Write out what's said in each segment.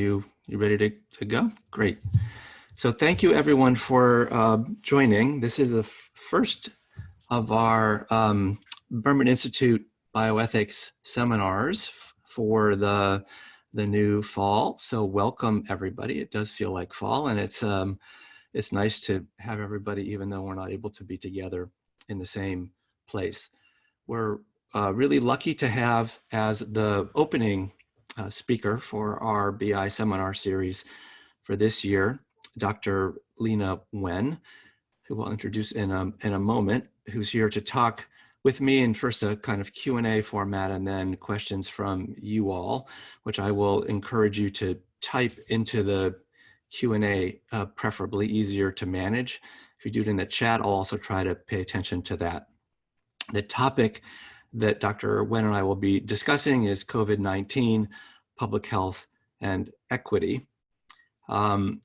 You ready to go? Great. So thank you everyone for joining. This is the first of our Berman Institute bioethics seminars for the new fall. So welcome everybody. It does feel like fall, and it's nice to have everybody, even though we're not able to be together in the same place. We're really lucky to have as the opening speaker for our BI seminar series for this year, Dr. Leana Wen, who we'll introduce in a moment, who's here to talk with me in first a kind of Q&A format and then questions from you all, which I will encourage you to type into the Q&A, preferably easier to manage. If you do it in the chat, I'll also try to pay attention to that. The topic that Dr. Wen and I will be discussing is COVID-19, public health, and equity.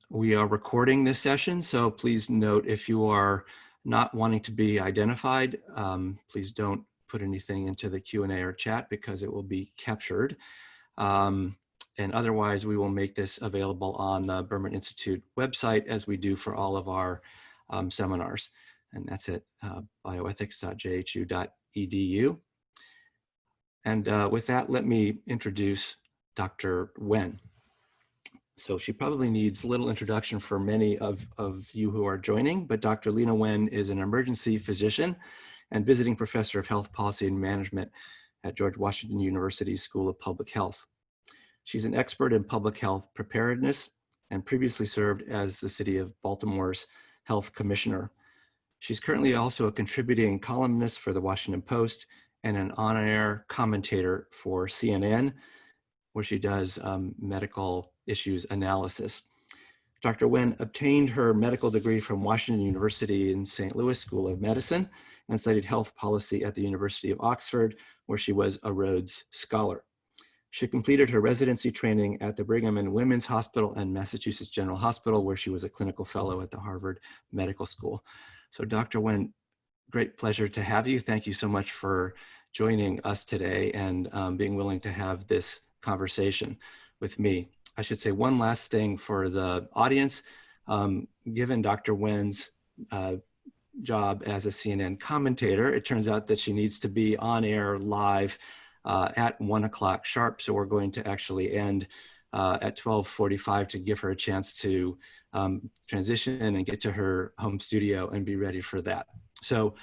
We are recording this session, so please note if you are not wanting to be identified, please don't put anything into the Q&A or chat because it will be captured. And otherwise, we will make this available on the Berman Institute website as we do for all of our seminars. And that's at bioethics.jhu.edu. And with that, let me introduce Dr. Wen. So she probably needs little introduction for many of you who are joining, but Dr. Leana Wen is an emergency physician and visiting professor of health policy and management at George Washington University School of Public Health. She's an expert in public health preparedness and previously served as the city of Baltimore's health commissioner. She's currently also a contributing columnist for the Washington Post and an on-air commentator for CNN, where she does medical issues analysis. Dr. Wen obtained her medical degree from Washington University in St. Louis School of Medicine and studied health policy at the University of Oxford, where she was a Rhodes Scholar. She completed her residency training at the Brigham and Women's Hospital and Massachusetts General Hospital, where she was a clinical fellow at the Harvard Medical School. So Dr. Wen, great pleasure to have you. Thank you so much for joining us today and being willing to have this conversation with me. I should say one last thing for the audience. Given Dr. Wen's job as a CNN commentator, it turns out that she needs to be on air live at 1 o'clock sharp. So we're going to actually end at 12:45 to give her a chance to transition and get to her home studio and be ready for that. So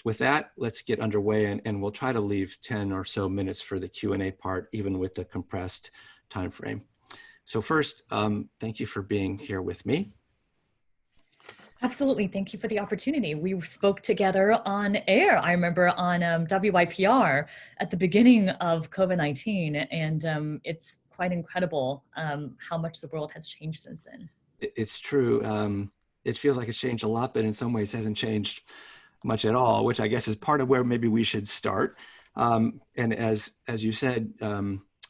with that, let's get underway and we'll try to leave 10 or so minutes for the Q&A part, even with the compressed time frame. So first, thank you for being here with me. Absolutely. Thank you for the opportunity. We spoke together on air, I remember on WYPR at the beginning of COVID-19, and it's quite incredible how much the world has changed since then. It's true. It feels like it's changed a lot, but in some ways hasn't changed much at all, which I guess is part of where maybe we should start. And as you said,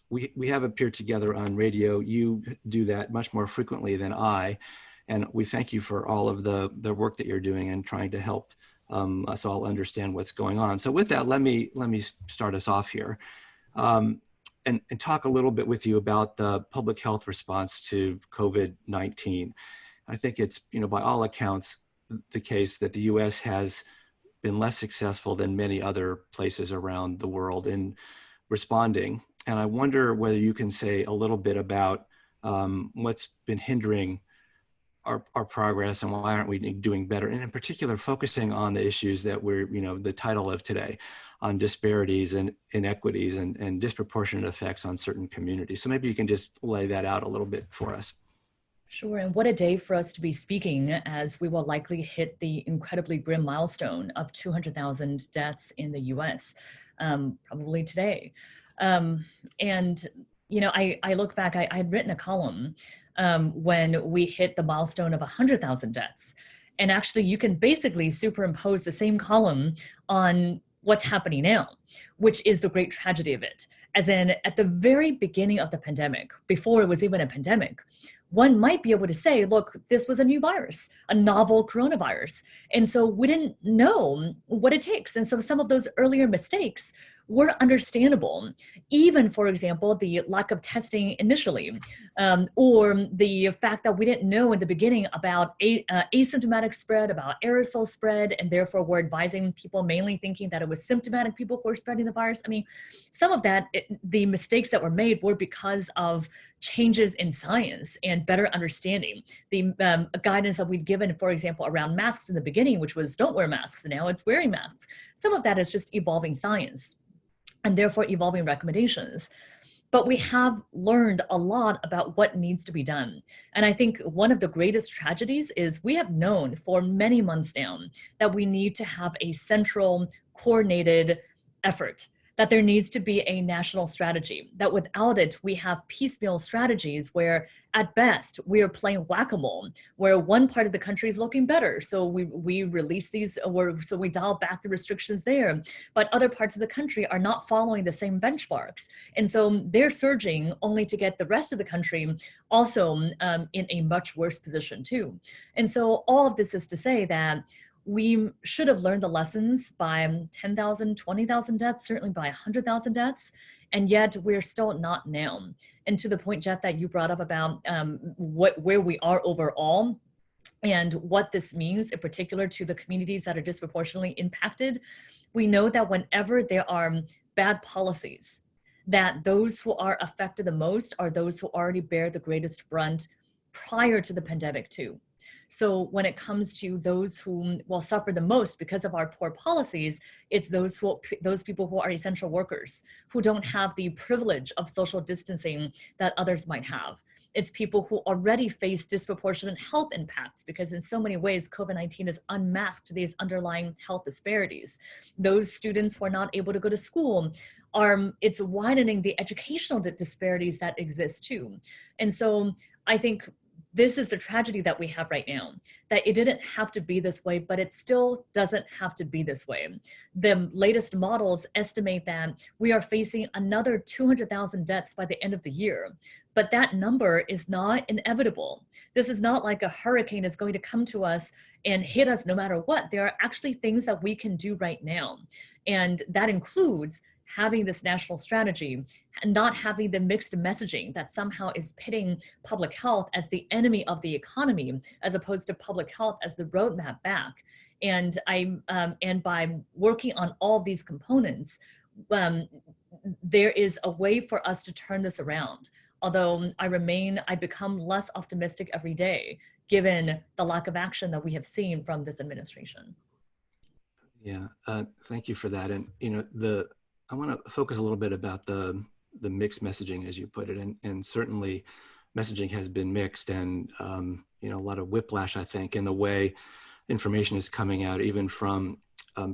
we have appeared together on radio. You do that much more frequently than I. And we thank you for all of the work that you're doing and trying to help us all understand what's going on. So with that, let me start us off here and talk a little bit with you about the public health response to COVID-19. I think it's, by all accounts, the case that the US has been less successful than many other places around the world in responding. And I wonder whether you can say a little bit about what's been hindering our progress and why aren't we doing better? And in particular, focusing on the issues that we're, the title of today, on disparities and inequities and disproportionate effects on certain communities. So maybe you can just lay that out a little bit for us. Sure, and what a day for us to be speaking as we will likely hit the incredibly grim milestone of 200,000 deaths in the US, probably today. And, I look back, I had written a column when we hit the milestone of 100,000 deaths. And actually you can basically superimpose the same column on what's happening now, which is the great tragedy of it. As in, at the very beginning of the pandemic, before it was even a pandemic, one might be able to say, look, this was a new virus, a novel coronavirus. And so we didn't know what it takes. And so some of those earlier mistakes were understandable. Even, for example, the lack of testing initially, or the fact that we didn't know in the beginning about asymptomatic spread, about aerosol spread, and therefore we're advising people mainly thinking that it was symptomatic people who were spreading the virus. I mean, some of that, the mistakes that were made were because of changes in science and better understanding. The guidance that we'd given, for example, around masks in the beginning, which was don't wear masks, and now it's wearing masks. Some of that is just evolving science and therefore evolving recommendations. But we have learned a lot about what needs to be done. And I think one of the greatest tragedies is we have known for many months now that we need to have a central coordinated effort, that there needs to be a national strategy, that without it, we have piecemeal strategies where at best we are playing whack-a-mole, where one part of the country is looking better. So we release these, or so we dial back the restrictions there, but other parts of the country are not following the same benchmarks. And so they're surging only to get the rest of the country also in a much worse position too. And so all of this is to say that we should have learned the lessons by 10,000, 20,000 deaths, certainly by 100,000 deaths, and yet we're still not now. And to the point, Jeff, that you brought up about where we are overall and what this means in particular to the communities that are disproportionately impacted, we know that whenever there are bad policies, that those who are affected the most are those who already bear the greatest brunt prior to the pandemic too. So when it comes to those who will suffer the most because of our poor policies, it's those people who are essential workers, who don't have the privilege of social distancing that others might have. It's people who already face disproportionate health impacts because in so many ways, COVID-19 has unmasked these underlying health disparities. Those students who are not able to go to school, it's widening the educational disparities that exist too. And so I think this is the tragedy that we have right now, that it didn't have to be this way, but it still doesn't have to be this way. The latest models estimate that we are facing another 200,000 deaths by the end of the year, but that number is not inevitable. This is not like a hurricane is going to come to us and hit us no matter what. There are actually things that we can do right now. And that includes having this national strategy and not having the mixed messaging that somehow is pitting public health as the enemy of the economy, as opposed to public health as the roadmap back. And by working on all of these components, there is a way for us to turn this around. Although I become less optimistic every day, given the lack of action that we have seen from this administration. Yeah, thank you for that. And I want to focus a little bit about the mixed messaging, as you put it, and certainly messaging has been mixed, and a lot of whiplash, I think, in the way information is coming out, even from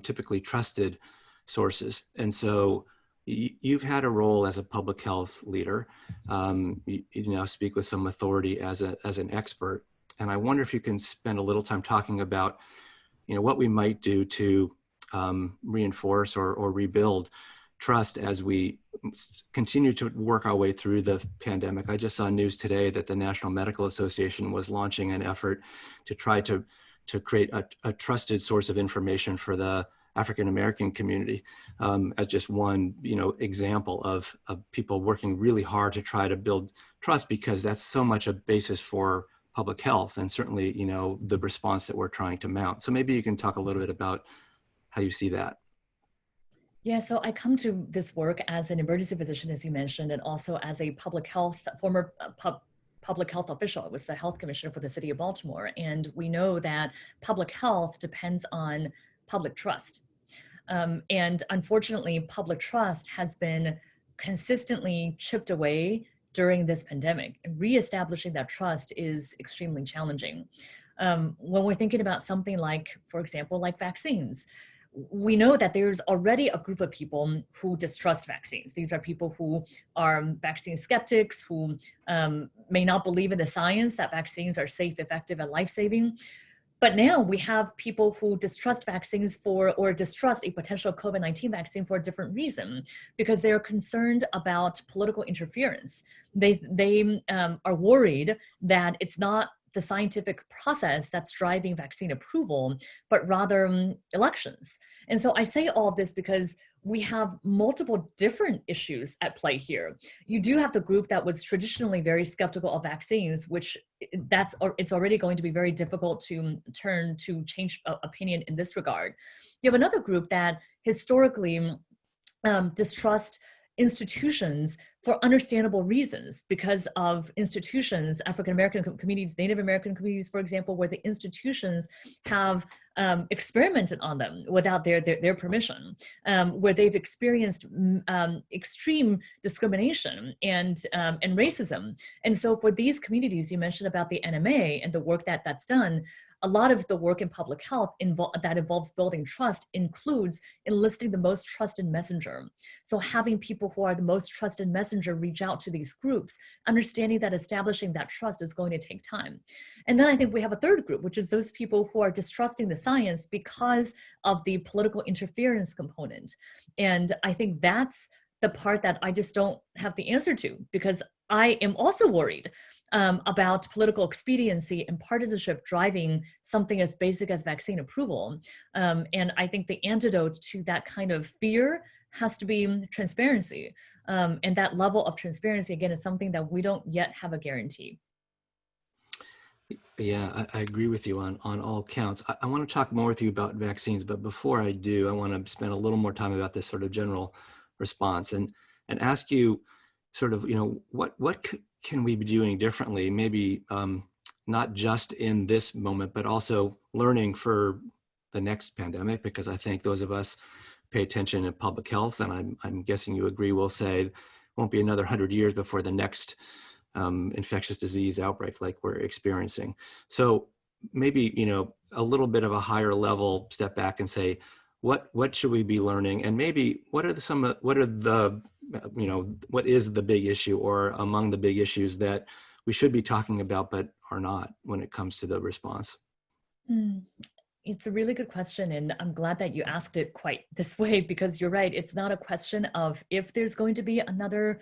typically trusted sources. And so you've had a role as a public health leader. You now speak with some authority as an expert, and I wonder if you can spend a little time talking about what we might do to reinforce or rebuild trust as we continue to work our way through the pandemic. I just saw news today that the National Medical Association was launching an effort to try to create a trusted source of information for the African-American community, as just one example of people working really hard to try to build trust, because that's so much a basis for public health and certainly the response that we're trying to mount. So maybe you can talk a little bit about how you see that. Yeah, so I come to this work as an emergency physician, as you mentioned, and also as a former public health official. I was the health commissioner for the city of Baltimore. And we know that public health depends on public trust. And unfortunately, public trust has been consistently chipped away during this pandemic. And reestablishing that trust is extremely challenging. When we're thinking about something like, for example, like vaccines, we know that there's already a group of people who distrust vaccines. These are people who are vaccine skeptics, who may not believe in the science that vaccines are safe, effective, and life-saving. But now we have people who distrust vaccines or distrust a potential COVID-19 vaccine for a different reason, because they're concerned about political interference. They are worried that it's not the scientific process that's driving vaccine approval, but rather elections. And so I say all of this because we have multiple different issues at play here. You do have the group that was traditionally very skeptical of vaccines, which it's already going to be very difficult to turn to change opinion in this regard. You have another group that historically distrust institutions for understandable reasons, because of institutions, African American communities, Native American communities, for example, where the institutions have experimented on them without their permission, where they've experienced extreme discrimination and racism. And so for these communities, you mentioned about the NMA and the work that's done, a lot of the work in public health that involves building trust includes enlisting the most trusted messenger. So having people who are the most trusted messenger reach out to these groups, understanding that establishing that trust is going to take time. And then I think we have a third group, which is those people who are distrusting the science because of the political interference component. And I think that's the part that I just don't have the answer to, because I am also worried about political expediency and partisanship driving something as basic as vaccine approval. And I think the antidote to that kind of fear has to be transparency. And that level of transparency, again, is something that we don't yet have a guarantee. Yeah, I agree with you on all counts. I want to talk more with you about vaccines, but before I do, I want to spend a little more time about this sort of general response and ask you sort of, what can we be doing differently, maybe not just in this moment, but also learning for the next pandemic, because I think those of us pay attention in public health, and I'm guessing you agree, will say it won't be another 100 years before the next infectious disease outbreak like we're experiencing. So maybe, a little bit of a higher level step back and say, what should we be learning? And maybe what is the big issue, or among the big issues that we should be talking about, but are not when it comes to the response? It's a really good question, and I'm glad that you asked it quite this way, because you're right. It's not a question of if there's going to be another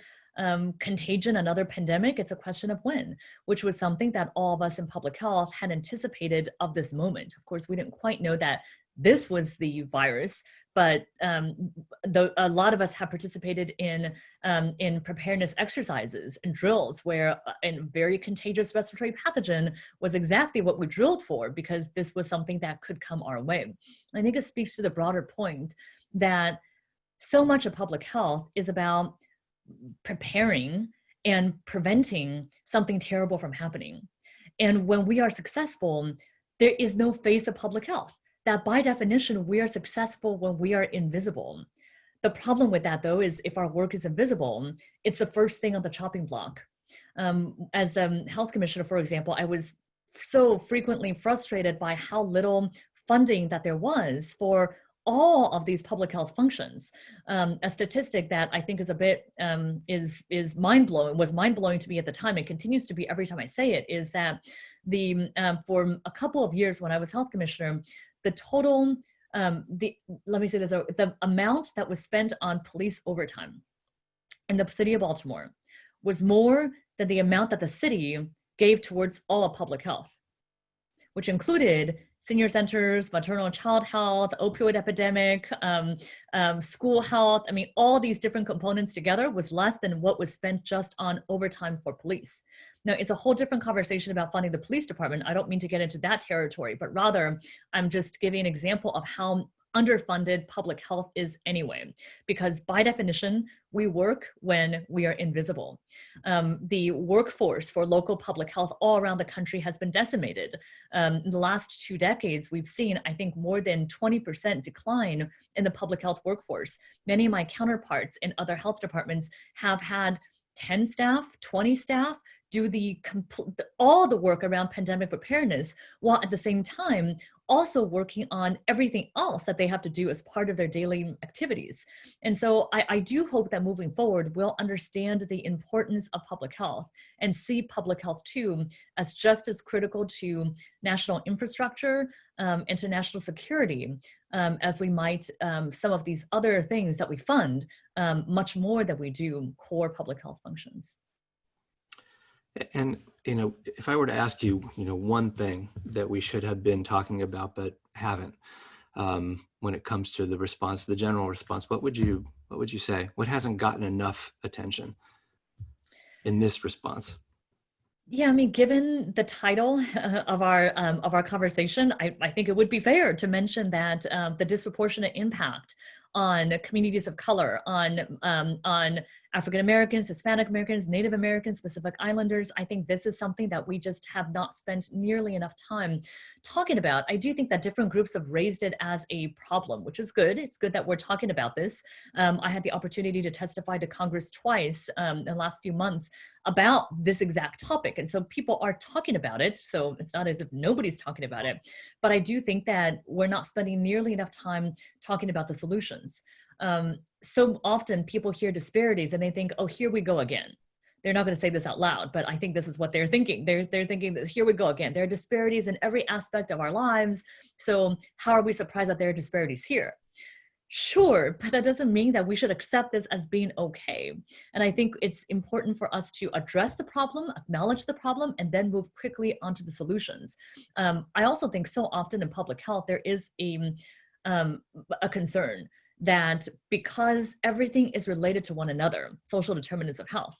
contagion, another pandemic. It's a question of when, which was something that all of us in public health had anticipated of this moment. Of course, we didn't quite know that this was the virus, but a lot of us have participated in preparedness exercises and drills where a very contagious respiratory pathogen was exactly what we drilled for, because this was something that could come our way. I think it speaks to the broader point that so much of public health is about preparing and preventing something terrible from happening. And when we are successful, there is no face of public health. That by definition, we are successful when we are invisible. The problem with that, though, is if our work is invisible, it's the first thing on the chopping block. As the health commissioner, for example, I was so frequently frustrated by how little funding that there was for all of these public health functions. A statistic that I think is a bit is mind-blowing, was mind-blowing to me at the time, and continues to be every time I say it, is that for a couple of years when I was health commissioner, the total, let me say this, the amount that was spent on police overtime in the city of Baltimore was more than the amount that the city gave towards all of public health, which included senior centers, maternal and child health, opioid epidemic, school health. I mean, all these different components together was less than what was spent just on overtime for police. Now, it's a whole different conversation about funding the police department. I don't mean to get into that territory, but rather I'm just giving an example of how underfunded public health is anyway, because by definition, we work when we are invisible. The workforce for local public health all around the country has been decimated. In the last 2 decades, we've seen, I think, more than 20% decline in the public health workforce. Many of my counterparts in other health departments have had 10 staff, 20 staff, do all the work around pandemic preparedness, while at the same time, also working on everything else that they have to do as part of their daily activities. And so I do hope that moving forward, we'll understand the importance of public health and see public health too as just as critical to national infrastructure and to national security as we might some of these other things that we fund much more than we do core public health functions. And, if I were to ask you, one thing that we should have been talking about but haven't, when it comes to the response, the general response, what would you say? What hasn't gotten enough attention in this response? Yeah, I mean, given the title of our conversation, I think it would be fair to mention that the disproportionate impact on communities of color, on African Americans, Hispanic Americans, Native Americans, Pacific Islanders. I think this is something that we just have not spent nearly enough time talking about. I do think that different groups have raised it as a problem, which is good. It's good that we're talking about this. I had the opportunity to testify to Congress twice in the last few months about this exact topic. And so people are talking about it. So it's not as if nobody's talking about it. But I do think that we're not spending nearly enough time talking about the solutions. So often people hear disparities and they think, oh, here we go again. They're not going to say this out loud, but I think this is what they're thinking. They're thinking that here we go again. There are disparities in every aspect of our lives. So how are we surprised that there are disparities here? Sure, but that doesn't mean that we should accept this as being okay. And I think it's important for us to address the problem, acknowledge the problem, and then move quickly onto the solutions. I also think so often in public health, there is a concern that because everything is related to one another, social determinants of health,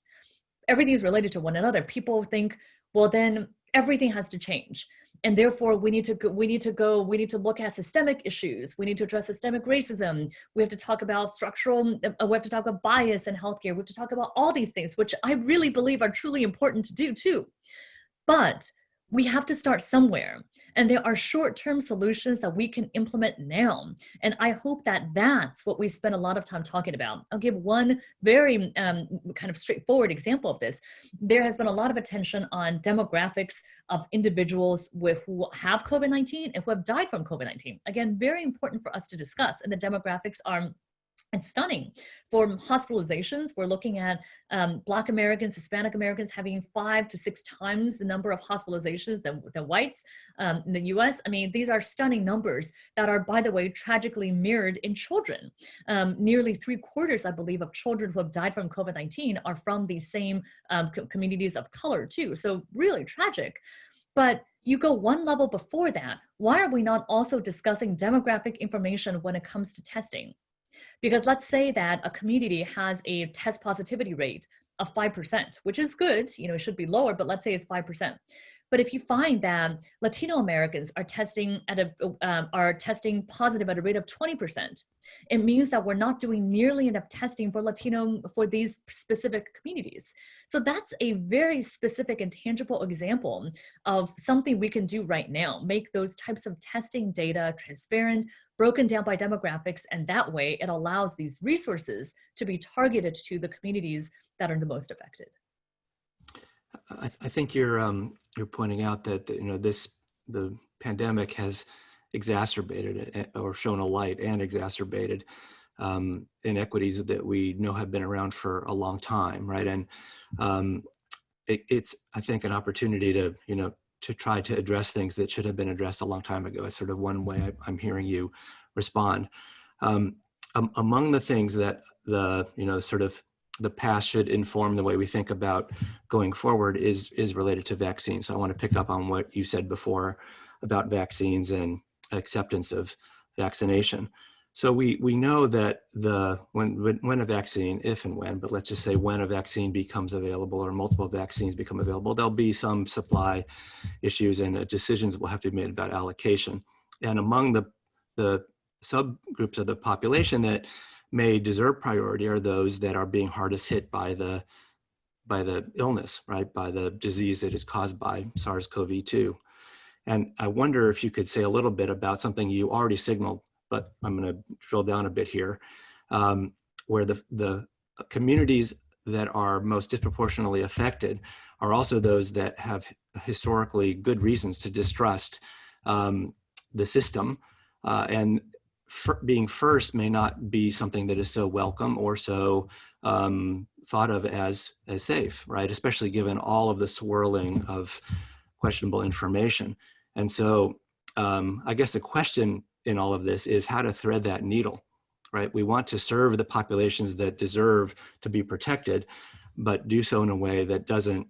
everything is related to one another, people think, well, then everything has to change. And therefore we need to look at systemic issues. We need to address systemic racism. We have to talk about we have to talk about bias in healthcare. We have to talk about all these things, which I really believe are truly important to do too. But we have to start somewhere. And there are short-term solutions that we can implement now. And I hope that that's what we spend a lot of time talking about. I'll give one very kind of straightforward example of this. There has been a lot of attention on demographics of individuals who have COVID-19 and who have died from COVID-19. Again, very important for us to discuss. And the demographics are stunning. For hospitalizations, we're looking at Black Americans, Hispanic Americans having 5 to 6 times the number of hospitalizations than whites in the US. I mean, these are stunning numbers that are, by the way, tragically mirrored in children. Nearly 3/4, I believe, of children who have died from COVID-19 are from these same communities of color too. So really tragic. But you go one level before that, why are we not also discussing demographic information when it comes to testing? Because let's say that a community has a test positivity rate of 5%, which is good, it should be lower, but let's say it's 5%. But if you find that Latino Americans are testing positive at a rate of 20%, it means that we're not doing nearly enough testing for these specific communities. So that's a very specific and tangible example of something we can do right now. Make those types of testing data transparent, broken down by demographics, and that way it allows these resources to be targeted to the communities that are the most affected. I think you're pointing out that the pandemic has exacerbated it, or shown a light and exacerbated inequities that we know have been around for a long time, right? And it's, I think, an opportunity to try to address things that should have been addressed a long time ago. Is sort of one way I'm hearing you respond. Among the things that the past should inform the way we think about going forward is related to vaccines. So I want to pick up on what you said before about vaccines and acceptance of vaccination. So we know that when a vaccine, if and when, but let's just say when a vaccine becomes available or multiple vaccines become available, there'll be some supply issues and decisions will have to be made about allocation. And among the subgroups of the population that may deserve priority are those that are being hardest hit by the illness, right? By the disease that is caused by SARS-CoV-2. And I wonder if you could say a little bit about something you already signaled, but I'm going to drill down a bit here, where the communities that are most disproportionately affected are also those that have historically good reasons to distrust the system, and being first may not be something that is so welcome or so thought of as safe, right? Especially given all of the swirling of questionable information. And so I guess the question in all of this is how to thread that needle, right? We want to serve the populations that deserve to be protected, but do so in a way that doesn't,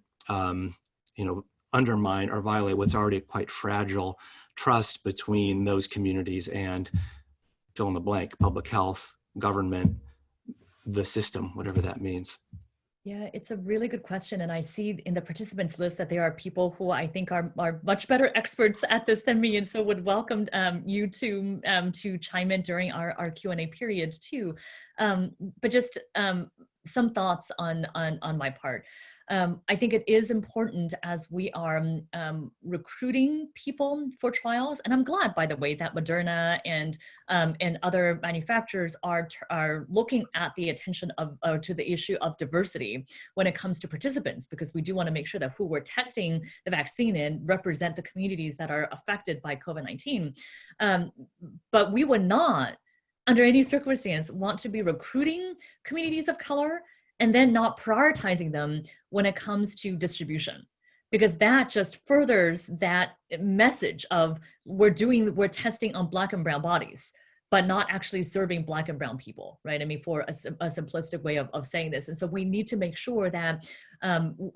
undermine or violate what's already quite fragile trust between those communities and fill in the blank, public health, government, the system, whatever that means. Yeah, it's a really good question. And I see in the participants list that there are people who I think are much better experts at this than me. And so would welcome you to chime in during our Q&A period too. But just some thoughts on my part. I think it is important as we are recruiting people for trials, and I'm glad, by the way, that Moderna and other manufacturers are looking at the attention of to the issue of diversity when it comes to participants, because we do want to make sure that who we're testing the vaccine in represent the communities that are affected by COVID-19. But we would not, under any circumstance, want to be recruiting communities of color and then not prioritizing them when it comes to distribution, because that just furthers that message of we're testing on Black and brown bodies, but not actually serving Black and brown people, right? I mean, for a simplistic way of saying this. And so we need to make sure that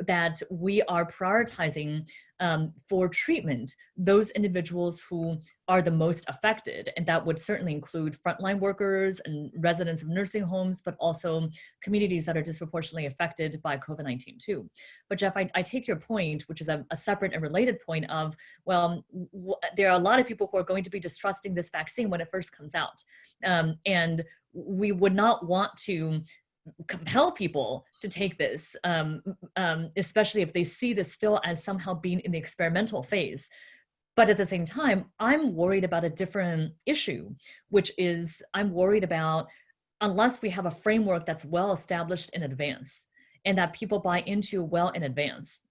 that we are prioritizing for treatment those individuals who are the most affected. And that would certainly include frontline workers and residents of nursing homes, but also communities that are disproportionately affected by COVID-19 too. But Jeff, I take your point, which is a separate and related point of, well, there are a lot of people who are going to be distrusting this vaccine when it first comes out. And we would not want to compel people to take this, especially if they see this still as somehow being in the experimental phase. But at the same time, I'm worried about a different issue, which is I'm worried about, unless we have a framework that's well established in advance and that people buy into well in advance,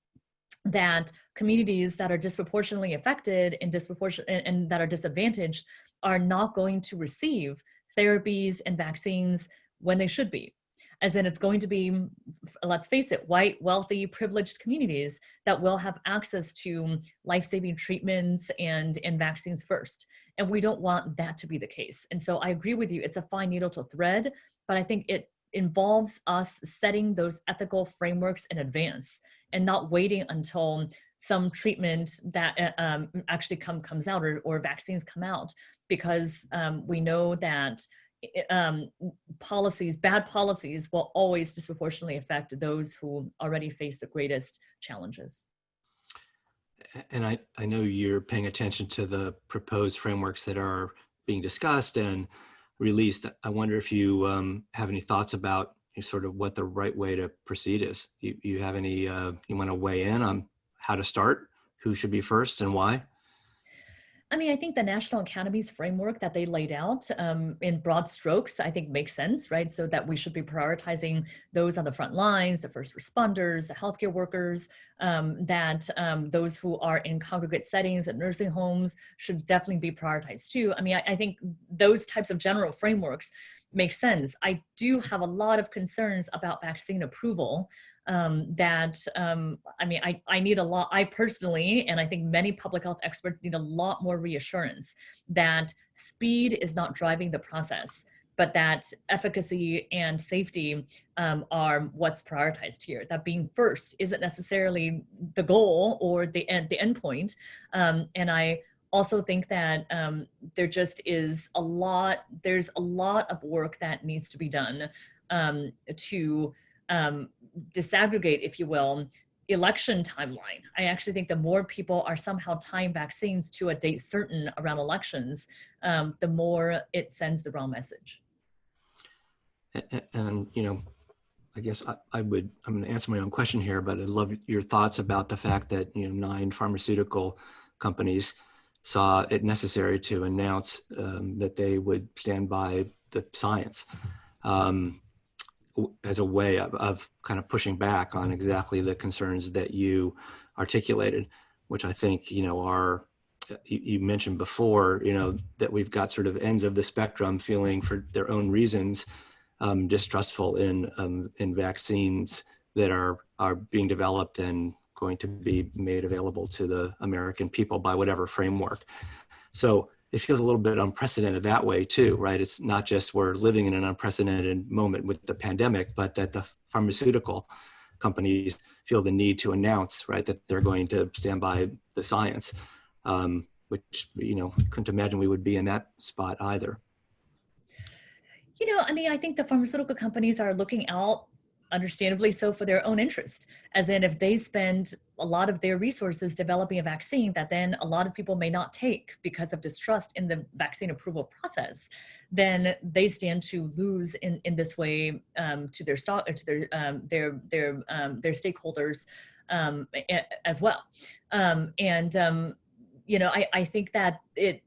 that communities that are disproportionately affected and that are disadvantaged are not going to receive therapies and vaccines when they should be. As in, it's going to be, let's face it, white, wealthy, privileged communities that will have access to life-saving treatments and vaccines first. And we don't want that to be the case. And so I agree with you, it's a fine needle to thread, but I think it involves us setting those ethical frameworks in advance and not waiting until some treatment that actually comes out or vaccines come out, because we know that bad policies will always disproportionately affect those who already face the greatest challenges. And I know you're paying attention to the proposed frameworks that are being discussed and released. I wonder if you have any thoughts about sort of what the right way to proceed is. You have any, you want to weigh in on how to start, who should be first and why? I mean, I think the National Academy's framework that they laid out in broad strokes, I think makes sense, right? So that we should be prioritizing those on the front lines, the first responders, the healthcare workers, those who are in congregate settings at nursing homes should definitely be prioritized too. I mean, I think those types of general frameworks make sense. I do have a lot of concerns about vaccine approval. I mean, I need a lot, I personally, and I think many public health experts need a lot more reassurance that speed is not driving the process, but that efficacy and safety are what's prioritized here. That being first isn't necessarily the goal or the end point. And I also think that there's a lot of work that needs to be done to disaggregate, if you will, election timeline. I actually think the more people are somehow tying vaccines to a date certain around elections, the more it sends the wrong message. And I guess I'm going to answer my own question here, but I'd love your thoughts about the fact that 9 pharmaceutical companies saw it necessary to announce that they would stand by the science as a way of kind of pushing back on exactly the concerns that you articulated, which I think are you mentioned before, that we've got sort of ends of the spectrum feeling for their own reasons distrustful in vaccines that are being developed and going to be made available to the American people by whatever framework. So it feels a little bit unprecedented that way too, right? It's not just we're living in an unprecedented moment with the pandemic, but that the pharmaceutical companies feel the need to announce, right, that they're going to stand by the science, which, couldn't imagine we would be in that spot either. I think the pharmaceutical companies are looking out, understandably so, for their own interest. As in, if they spend a lot of their resources developing a vaccine that then a lot of people may not take because of distrust in the vaccine approval process, then they stand to lose in this way to their stock, to their stakeholders as well. I think that it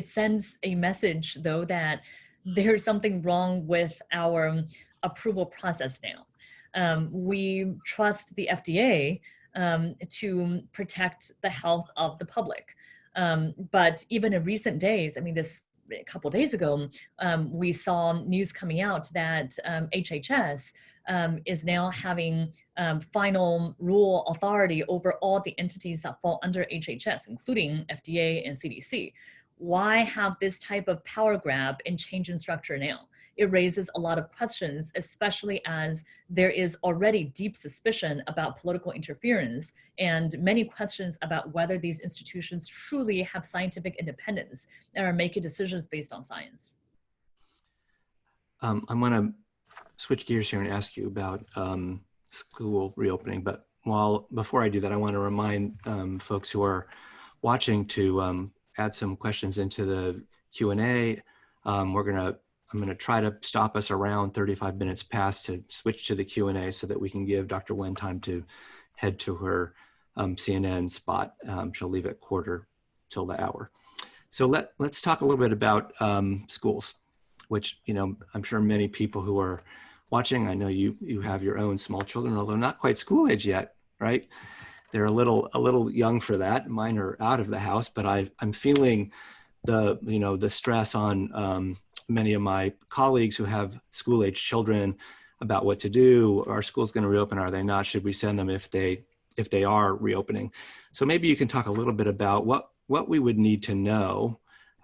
sends a message, though, that there's something wrong with our approval process now. We trust the FDA to protect the health of the public. But even in recent days, a couple days ago, we saw news coming out that HHS is now having final rule authority over all the entities that fall under HHS, including FDA and CDC. Why have this type of power grab and change in structure now? It raises a lot of questions, especially as there is already deep suspicion about political interference and many questions about whether these institutions truly have scientific independence and are making decisions based on science. I'm going to switch gears here and ask you about school reopening. But before I do that, I want to remind folks who are watching to add some questions into the Q&A. I'm going to try to stop us around 35 minutes past to switch to the Q&A so that we can give Dr. Wen time to head to her CNN spot. She'll leave at quarter till the hour. So let's talk a little bit about schools, which, I'm sure many people who are watching, I know you have your own small children, although not quite school age yet, right? They're a little young for that. Mine are out of the house, but I'm feeling the stress on many of my colleagues who have school age children about what to do. Are schools going to reopen? Are they not? Should we send them if they are reopening? So maybe you can talk a little bit about what we would need to know.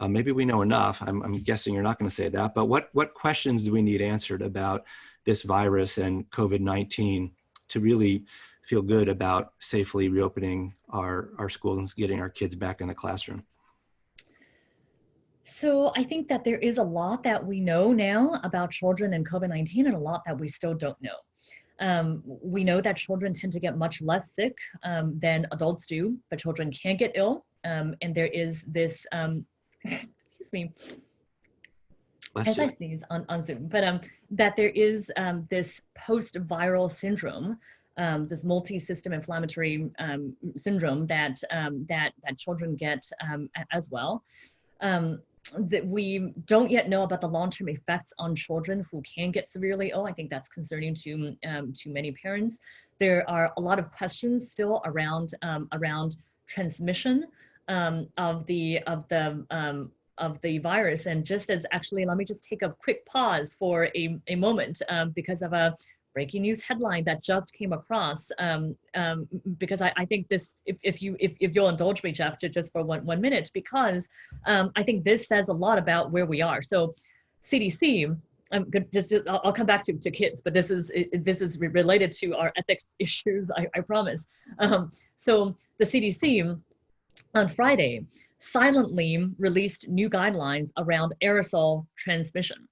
Maybe we know enough. I'm guessing you're not going to say that, but what questions do we need answered about this virus and COVID-19 to really feel good about safely reopening our schools and getting our kids back in the classroom? So I think that there is a lot that we know now about children and COVID-19 and a lot that we still don't know. We know that children tend to get much less sick than adults do, but children can get ill. And there is this, excuse me, as I sneeze on Zoom, but that there is this post-viral syndrome, this multi-system inflammatory syndrome that children get as well. That we don't yet know about the long-term effects on children who can get severely ill. I think that's concerning to many parents. There are a lot of questions still around transmission of the virus. And just as actually, let me just take a quick pause for a moment because of a breaking news headline that just came across, because I think this, if you'll indulge me, Jeff, just for one minute, because I think this says a lot about where we are. So CDC, I'll come back to kids, but this is related to our ethics issues, I promise. So the CDC on Friday silently released new guidelines around aerosol transmission.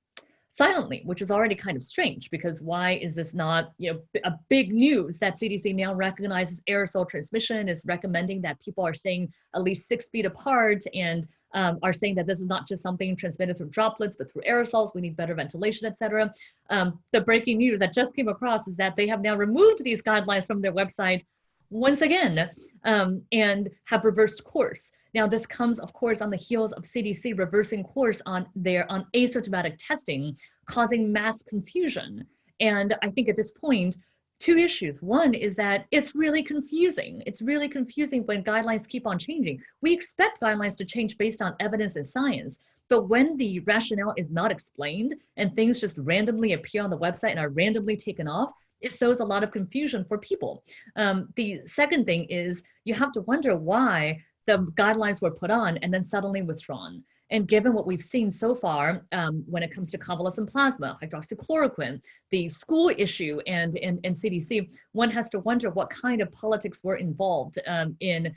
Silently, which is already kind of strange, because why is this not a big news that CDC now recognizes aerosol transmission, is recommending that people are staying at least 6 feet apart, and are saying that this is not just something transmitted through droplets, but through aerosols. We need better ventilation, etc. The breaking news that just came across is that they have now removed these guidelines from their website once again, and have reversed course. Now, this comes, of course, on the heels of CDC reversing course on asymptomatic testing, causing mass confusion. And I think at this point, two issues. One is that it's really confusing. It's really confusing when guidelines keep on changing. We expect guidelines to change based on evidence and science, but when the rationale is not explained and things just randomly appear on the website and are randomly taken off, it sows a lot of confusion for people. The second thing is you have to wonder why the guidelines were put on and then suddenly withdrawn. And given what we've seen so far when it comes to convalescent plasma, hydroxychloroquine, the school issue, and CDC, one has to wonder what kind of politics were involved in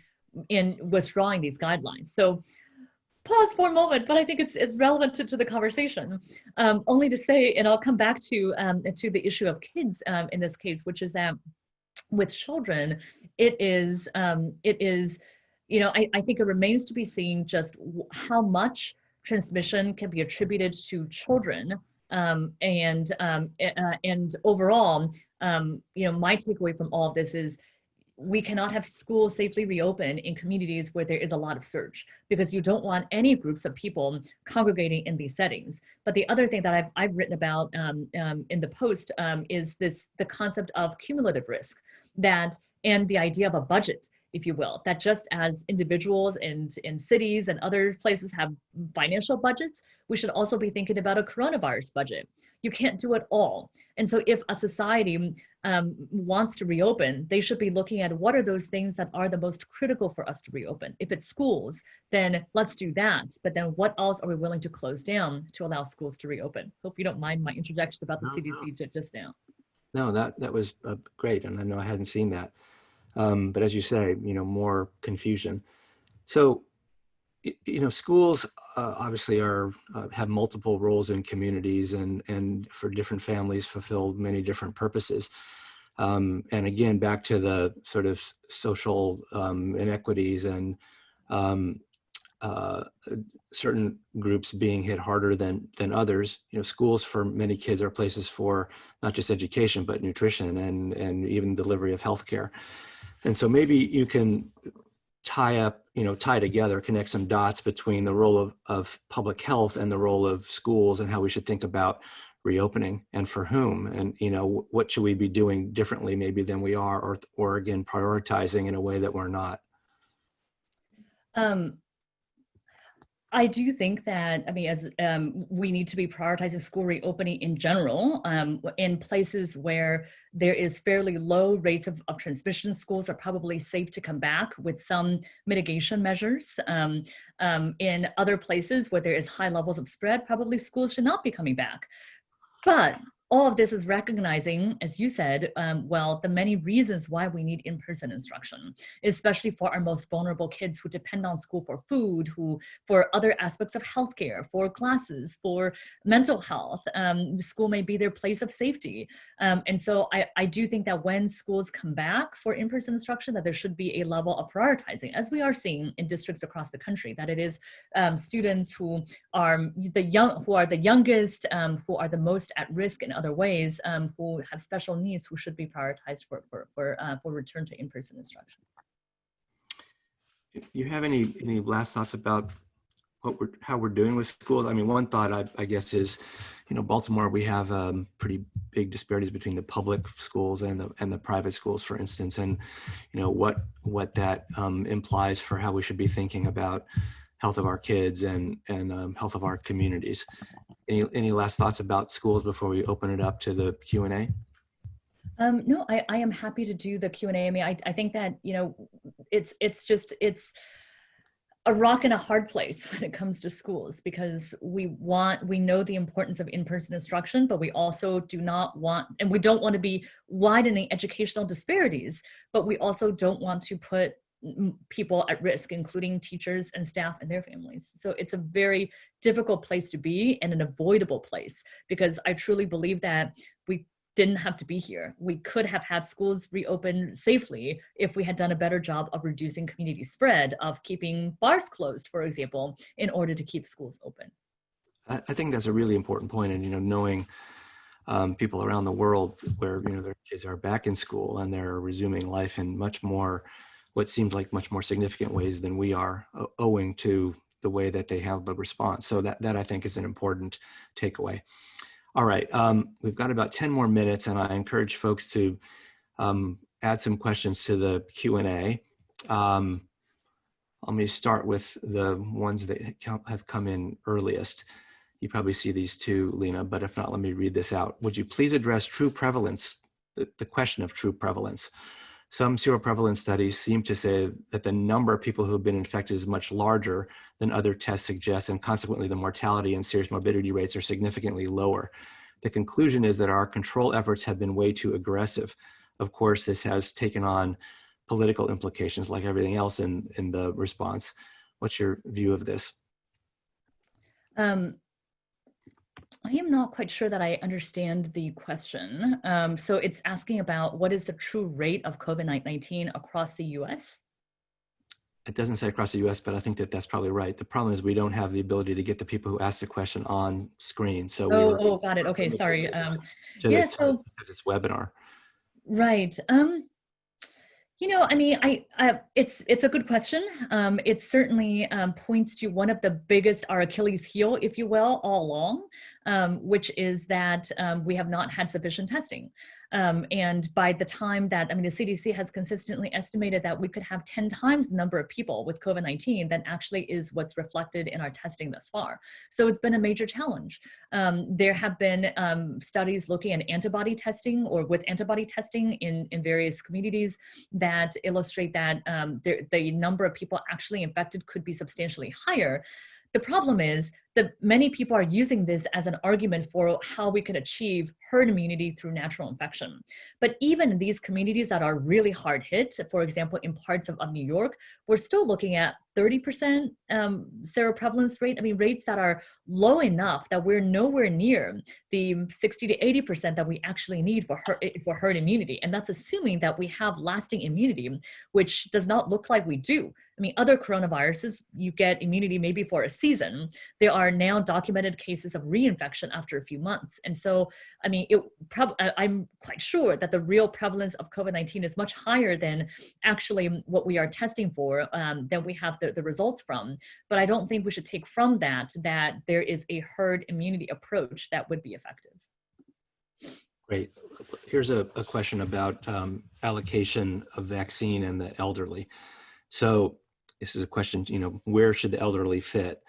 withdrawing these guidelines. So pause for a moment, but I think it's relevant to the conversation. Only to say, and I'll come back to the issue of kids in this case, which is that with children, it is I think it remains to be seen just how much transmission can be attributed to children. And overall, my takeaway from all of this is we cannot have schools safely reopen in communities where there is a lot of surge, because you don't want any groups of people congregating in these settings. But the other thing that I've written about in the post is the concept of cumulative risk, and the idea of a budget, if you will, that just as individuals and in cities and other places have financial budgets, we should also be thinking about a coronavirus budget. You can't do it all. And so if a society wants to reopen, they should be looking at what are those things that are the most critical for us to reopen. If it's schools, then let's do that. But then what else are we willing to close down to allow schools to reopen? Hope you don't mind my interjection about the CDC just now. No, that was great. And I know I hadn't seen that. But as you say, more confusion. So, schools obviously have multiple roles in communities and for different families fulfill many different purposes. And again, back to the sort of social inequities and certain groups being hit harder than others. Schools for many kids are places for not just education, but nutrition and even delivery of healthcare. And so maybe you can tie together, connect some dots between the role of public health and the role of schools and how we should think about reopening and for whom, and what should we be doing differently maybe than we are, or again, prioritizing in a way that we're not. I do think that, as we need to be prioritizing school reopening in general, in places where there is fairly low rates of transmission, schools are probably safe to come back with some mitigation measures. In other places where there is high levels of spread, probably schools should not be coming back. But all of this is recognizing, as you said, the many reasons why we need in-person instruction, especially for our most vulnerable kids who depend on school for food, for other aspects of healthcare, for classes, for mental health. School may be their place of safety. And so I do think that when schools come back for in-person instruction, that there should be a level of prioritizing, as we are seeing in districts across the country, that it is students who are the youngest, who are the most at risk in other ways, who have special needs, who should be prioritized for return to in-person instruction. You have any last thoughts about how we're doing with schools? One thought I guess is, Baltimore, we have pretty big disparities between the public schools and the private schools, for instance, and what that implies for how we should be thinking about health of our kids and health of our communities. Any last thoughts about schools before we open it up to the Q&A? No, I am happy to do the Q&A. I think that, it's a rock and a hard place when it comes to schools, because we know the importance of in-person instruction, but we also do not want, and we don't want to be widening educational disparities, but we also don't want to put people at risk, including teachers and staff and their families. So it's a very difficult place to be, and an avoidable place, because I truly believe that we didn't have to be here. We could have had schools reopen safely if we had done a better job of reducing community spread, of keeping bars closed, for example, in order to keep schools open. I think that's a really important point. And, knowing people around the world where, their kids are back in school and they're resuming life in what seems like much more significant ways than we are, owing to the way that they have the response. So that I think is an important takeaway. All right, we've got about 10 more minutes, and I encourage folks to add some questions to the Q&A. Let me start with the ones that have come in earliest. You probably see these too, Leana, but if not, let me read this out. Would you please address true prevalence, the question of true prevalence? Some seroprevalence studies seem to say that the number of people who have been infected is much larger than other tests suggest, and consequently the mortality and serious morbidity rates are significantly lower. The conclusion is that our control efforts have been way too aggressive. Of course, this has taken on political implications like everything else in the response. What's your view of this? I am not quite sure that I understand the question. So it's asking about what is the true rate of COVID-19 across the US? It doesn't say across the US, but I think that that's probably right. The problem is we don't have the ability to get the people who asked the question on screen. So Oh, got it. Okay, sorry. Yeah, so because it's webinar. right. I mean, it's a good question. It certainly points to one of the biggest, our Achilles heel, if you will, all along, which is that we have not had sufficient testing. And by the time that, the CDC has consistently estimated that we could have 10 times the number of people with COVID-19 than actually is what's reflected in our testing thus far. So it's been a major challenge. There have been studies looking at antibody testing or with antibody testing in various communities that illustrate that the number of people actually infected could be substantially higher. The problem is that many people are using this as an argument for how we could achieve herd immunity through natural infection. But even in these communities that are really hard hit, for example, in parts of New York, we're still looking at 30% seroprevalence rate. Rates that are low enough that we're nowhere near the 60 to 80% that we actually need for herd immunity. And that's assuming that we have lasting immunity, which does not look like we do. Other coronaviruses, you get immunity maybe for a season. There are now documented cases of reinfection after a few months. And so, I'm quite sure that the real prevalence of COVID-19 is much higher than actually what we are testing for, than we have the results from. But I don't think we should take from that there is a herd immunity approach that would be effective. Great. Here's a question about allocation of vaccine and the elderly. So this is a question, where should the elderly fit?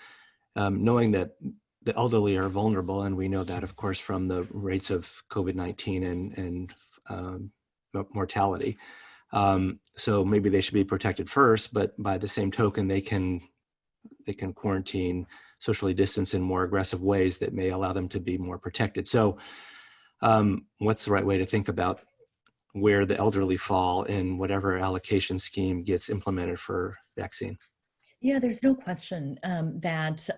Knowing that the elderly are vulnerable, and we know that, of course, from the rates of COVID-19 and mortality. So maybe they should be protected first, but by the same token, they can quarantine, socially distance in more aggressive ways that may allow them to be more protected. So what's the right way to think about where the elderly fall in whatever allocation scheme gets implemented for vaccine? Yeah, there's no question that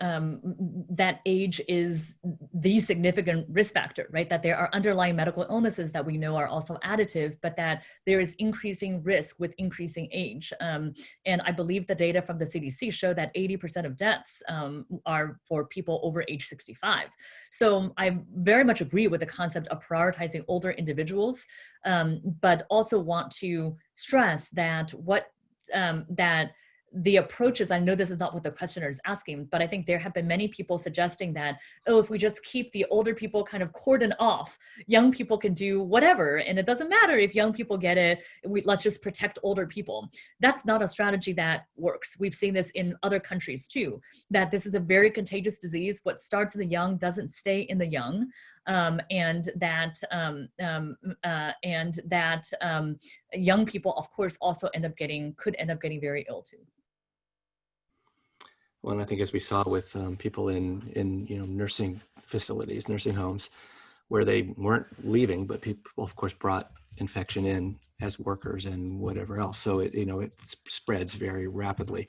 age is the significant risk factor, right? That there are underlying medical illnesses that we know are also additive, but that there is increasing risk with increasing age. And I believe the data from the CDC show that 80% of deaths are for people over age 65. So I very much agree with the concept of prioritizing older individuals, but also want to stress that that the approaches, I know this is not what the questioner is asking, but I think there have been many people suggesting that, if we just keep the older people kind of cordoned off, young people can do whatever. And it doesn't matter if young people get it, let's just protect older people. That's not a strategy that works. We've seen this in other countries too, that this is a very contagious disease. What starts in the young doesn't stay in the young. And that young people, of course, also could end up getting very ill too. Well, and I think as we saw with people in nursing facilities, nursing homes, where they weren't leaving, but people, of course, brought infection in as workers and whatever else. So it spreads very rapidly.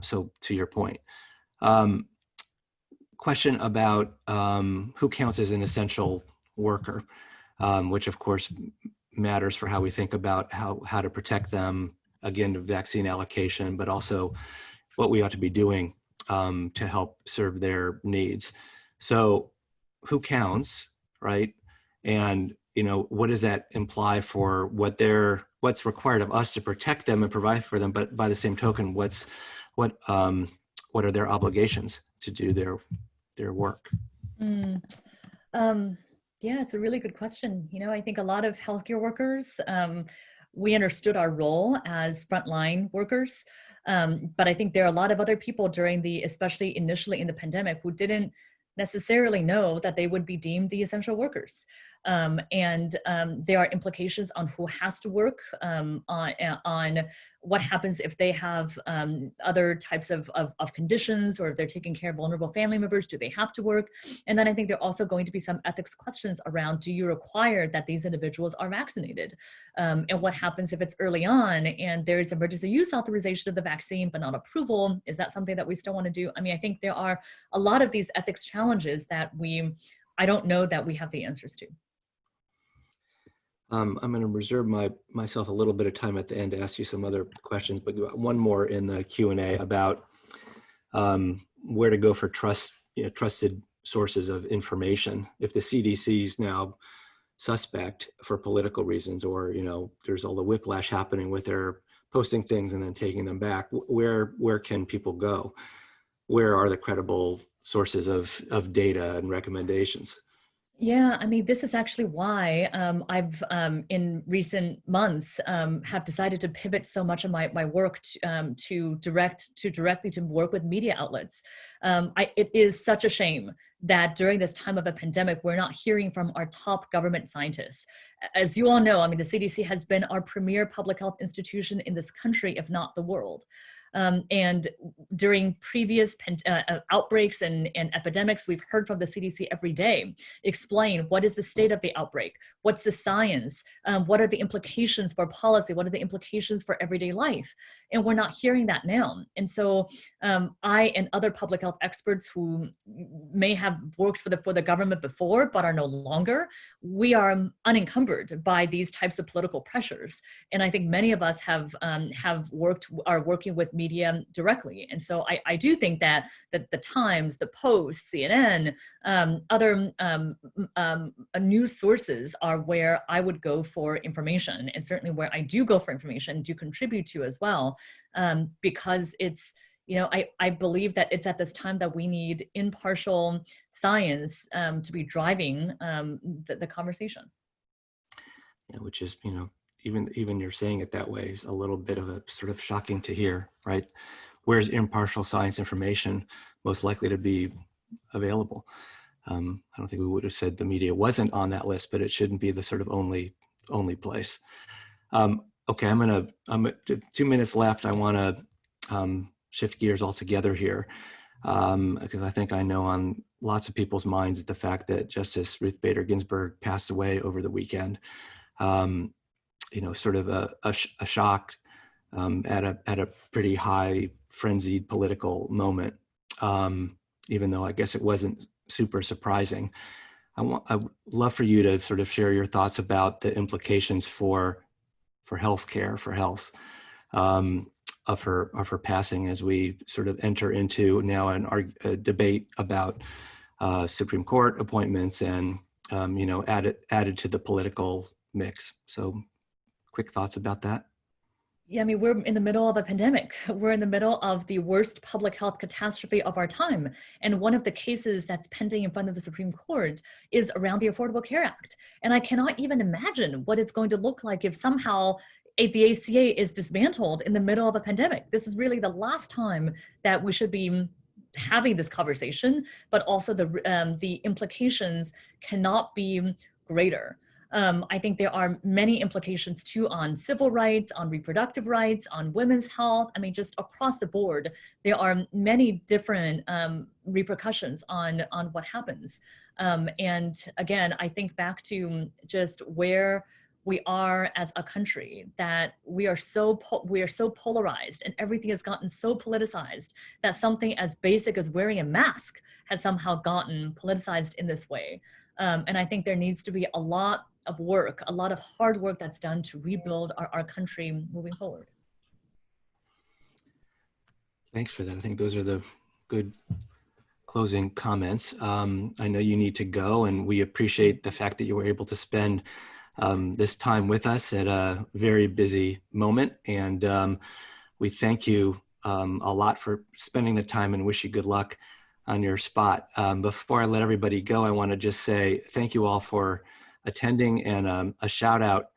So to your point. Question about who counts as an essential worker, which of course matters for how we think about how to protect them, again, to vaccine allocation, but also what we ought to be doing to help serve their needs. So who counts, right? And what does that imply for what's required of us to protect them and provide for them, but by the same token, what are their obligations to do their work? Yeah, it's a really good question. I think a lot of healthcare workers, we understood our role as frontline workers. But I think there are a lot of other people during especially initially in the pandemic, who didn't necessarily know that they would be deemed the essential workers. And there are implications on who has to work, on what happens if they have other types of conditions, or if they're taking care of vulnerable family members, do they have to work? And then I think there are also going to be some ethics questions around, do you require that these individuals are vaccinated? And what happens if it's early on and there's emergency use authorization of the vaccine, but not approval? Is that something that we still want to do? I mean, I think there are a lot of these ethics challenges that I don't know that we have the answers to. I'm going to reserve myself a little bit of time at the end to ask you some other questions, but one more in the Q&A about where to go for trusted sources of information. If the CDC is now suspect for political reasons, or there's all the whiplash happening with their posting things and then taking them back, where can people go? Where are the credible sources of data and recommendations? Yeah, I mean, this is actually why I've, in recent months, have decided to pivot so much of my work to directly to work with media outlets. It is such a shame that during this time of a pandemic, we're not hearing from our top government scientists. As you all know, I mean, the CDC has been our premier public health institution in this country, if not the world. And during previous outbreaks and epidemics, we've heard from the CDC every day explain what is the state of the outbreak, what's the science, what are the implications for policy, what are the implications for everyday life, and we're not hearing that now. And so I and other public health experts who may have worked for the government before but are no longer, we are unencumbered by these types of political pressures. And I think many of us are working with media directly. And so I do think that the Times, the Post, CNN, other news sources are where I would go for information, and certainly where I do go for information, do contribute to as well, because it's, I believe that it's at this time that we need impartial science to be driving the conversation. Yeah, which is, even you're saying it that way is a little bit of a sort of shocking to hear, right? Where's impartial science information most likely to be available? I don't think we would have said the media wasn't on that list, but it shouldn't be the sort of only place. Okay, I'm at 2 minutes left. I want to shift gears altogether here, because I think I know on lots of people's minds the fact that Justice Ruth Bader Ginsburg passed away over the weekend. Sort of a shock at a pretty high frenzied political moment, even though I guess it wasn't super surprising. I'd love for you to sort of share your thoughts about the implications for healthcare, for health, of her passing, as we sort of enter into now a debate about Supreme Court appointments and added to the political mix. So, quick thoughts about that? Yeah, I mean, we're in the middle of a pandemic. We're in the middle of the worst public health catastrophe of our time. And one of the cases that's pending in front of the Supreme Court is around the Affordable Care Act. And I cannot even imagine what it's going to look like if somehow the ACA is dismantled in the middle of a pandemic. This is really the last time that we should be having this conversation, but also the implications cannot be greater. I think there are many implications too on civil rights, on reproductive rights, on women's health. I mean, just across the board, there are many different repercussions on what happens. And again, I think back to just where we are as a country, that we are so polarized, and everything has gotten so politicized that something as basic as wearing a mask has somehow gotten politicized in this way. And I think there needs to be a lot of work, a lot of hard work that's done to rebuild our country moving forward. Thanks for that. I think those are the good closing comments. I know you need to go, and we appreciate the fact that you were able to spend this time with us at a very busy moment. And we thank you a lot for spending the time and wish you good luck on your spot. Before I let everybody go, I want to just say thank you all for attending, and a shout out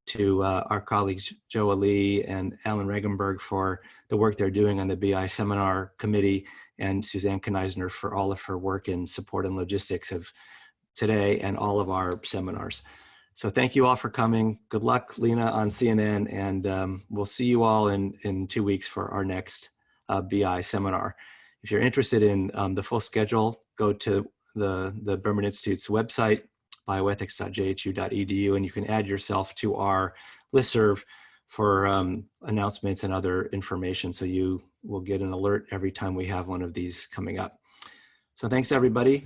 to our colleagues Joe Ali and Alan Regenberg for the work they're doing on the BI Seminar Committee, and Suzanne Kneisner for all of her work in support and logistics of today and all of our seminars. So thank you all for coming. Good luck, Leana, on CNN, and we'll see you all in 2 weeks for our next BI seminar. If you're interested in the full schedule, go to the Berman Institute's website, bioethics.jhu.edu, and you can add yourself to our listserv for announcements and other information, so you will get an alert every time we have one of these coming up. So thanks, everybody.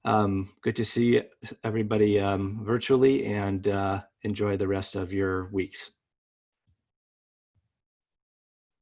Good to see everybody virtually, and enjoy the rest of your weeks.